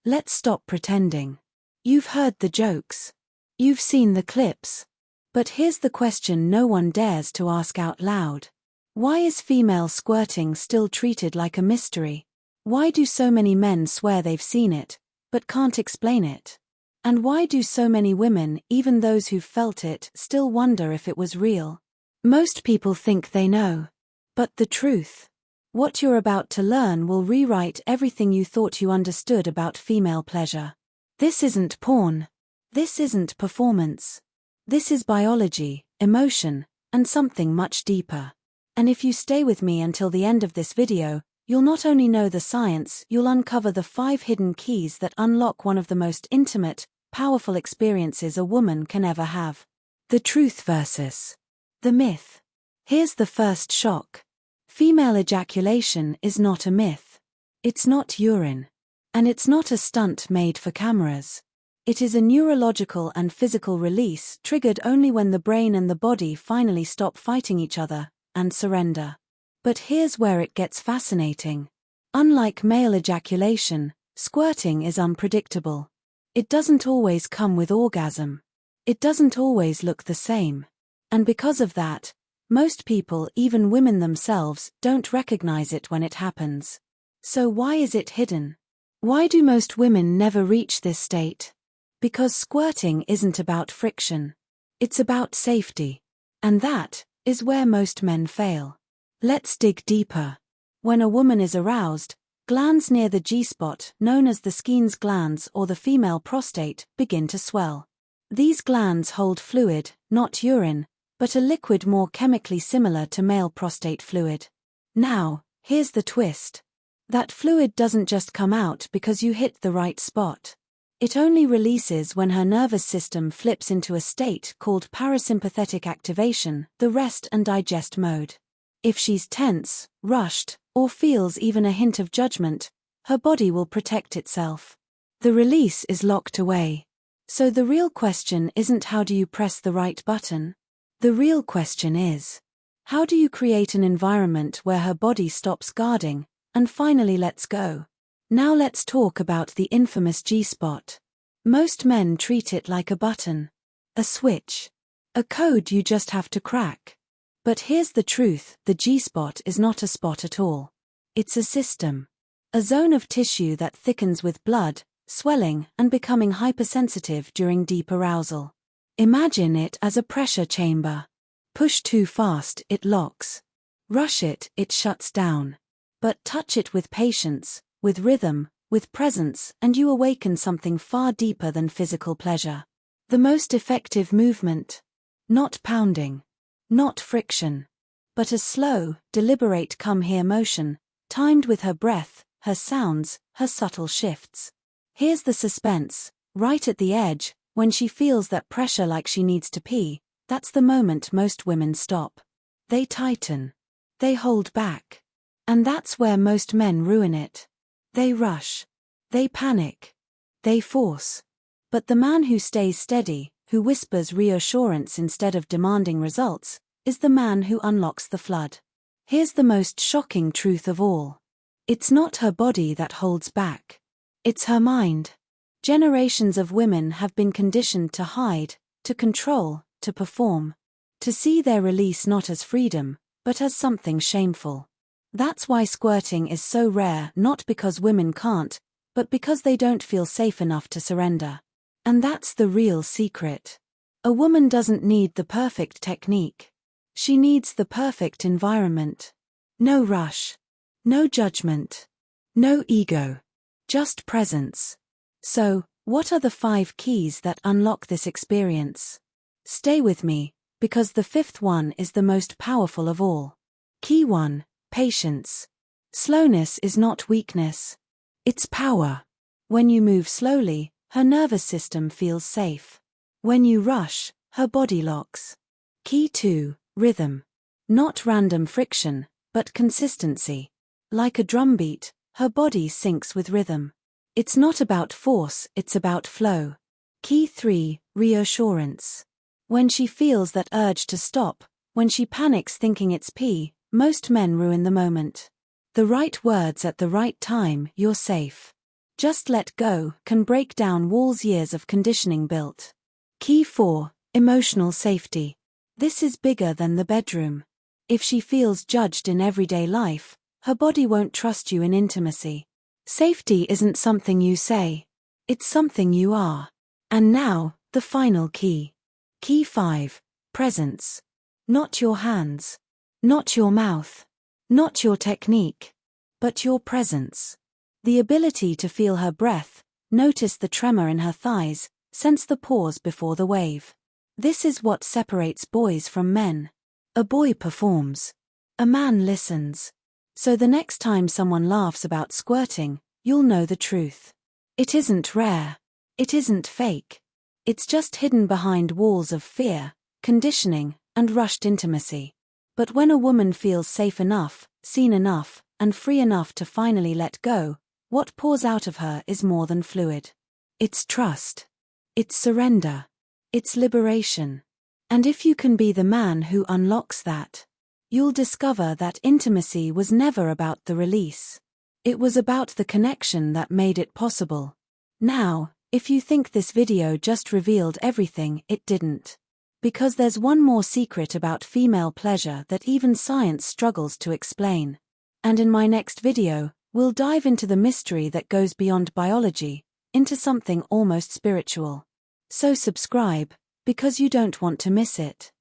Let's stop pretending. You've heard the jokes. You've seen the clips. But here's the question no one dares to ask out loud. Why is female squirting still treated like a mystery? Why do so many men swear they've seen it, but can't explain it? And why do so many women, even those who've felt it, still wonder if it was real? Most people think they know. But the truth, what you're about to learn, will rewrite everything you thought you understood about female pleasure. This isn't porn. This isn't performance. This is biology, emotion, and something much deeper. And if you stay with me until the end of this video, you'll not only know the science, you'll uncover the 5 hidden keys that unlock one of the most intimate, powerful experiences a woman can ever have. The truth versus the myth. Here's the first shock. Female ejaculation is not a myth. It's not urine. And it's not a stunt made for cameras. It is a neurological and physical release triggered only when the brain and the body finally stop fighting each other and surrender. But here's where it gets fascinating. Unlike male ejaculation, squirting is unpredictable. It doesn't always come with orgasm. It doesn't always look the same. And because of that, most people, even women themselves, don't recognize it when it happens. So why is it hidden? Why do most women never reach this state? Because squirting isn't about friction. It's about safety. And that is where most men fail. Let's dig deeper. When a woman is aroused, glands near the G-spot, known as the Skene's glands or the female prostate, begin to swell. These glands hold fluid, not urine, but a liquid more chemically similar to male prostate fluid. Now, here's the twist. That fluid doesn't just come out because you hit the right spot. It only releases when her nervous system flips into a state called parasympathetic activation, the rest and digest mode. If she's tense, rushed, or feels even a hint of judgment, her body will protect itself. The release is locked away. So the real question isn't how do you press the right button? The real question is, how do you create an environment where her body stops guarding and finally lets go? Now let's talk about the infamous G-spot. Most men treat it like a button, a switch, a code you just have to crack. But here's the truth, the G-spot is not a spot at all. It's a system. A zone of tissue that thickens with blood, swelling, and becoming hypersensitive during deep arousal. Imagine it as a pressure chamber. Push too fast, it locks. Rush it, it shuts down. But touch it with patience, with rhythm, with presence, and you awaken something far deeper than physical pleasure. The most effective movement. Not pounding. Not friction. But a slow, deliberate come-here motion, timed with her breath, her sounds, her subtle shifts. Here's the suspense. Right at the edge, when she feels that pressure like she needs to pee, that's the moment most women stop. They tighten. They hold back. And that's where most men ruin it. They rush. They panic. They force. But the man who stays steady, who whispers reassurance instead of demanding results, is the man who unlocks the flood. Here's the most shocking truth of all. It's not her body that holds back. It's her mind. Generations of women have been conditioned to hide, to control, to perform. To see their release not as freedom, but as something shameful. That's why squirting is so rare, not because women can't, but because they don't feel safe enough to surrender. And that's the real secret. A woman doesn't need the perfect technique. She needs the perfect environment. No rush. No judgment. No ego. Just presence. So, what are the 5 keys that unlock this experience? Stay with me, because the 5th one is the most powerful of all. Key 1. Patience. Slowness is not weakness. It's power. When you move slowly, her nervous system feels safe. When you rush, her body locks. Key 2. Rhythm. Not random friction, but consistency. Like a drumbeat, her body syncs with rhythm. It's not about force, it's about flow. Key 3. Reassurance. When she feels that urge to stop, when she panics thinking it's pee, most men ruin the moment. The right words at the right time, you're safe. Just let go can break down walls years of conditioning built. Key 4. Emotional safety. This is bigger than the bedroom. If she feels judged in everyday life, her body won't trust you in intimacy. Safety isn't something you say. It's something you are. And now, the final key. Key 5. Presence. Not your hands. Not your mouth. Not your technique. But your presence. The ability to feel her breath, notice the tremor in her thighs, sense the pause before the wave. This is what separates boys from men. A boy performs. A man listens. So the next time someone laughs about squirting, you'll know the truth. It isn't rare. It isn't fake. It's just hidden behind walls of fear, conditioning, and rushed intimacy. But when a woman feels safe enough, seen enough, and free enough to finally let go, what pours out of her is more than fluid. It's trust. It's surrender. It's liberation. And if you can be the man who unlocks that, you'll discover that intimacy was never about the release. It was about the connection that made it possible. Now, if you think this video just revealed everything, it didn't. Because there's one more secret about female pleasure that even science struggles to explain. And in my next video, we'll dive into the mystery that goes beyond biology, into something almost spiritual. So subscribe, because you don't want to miss it.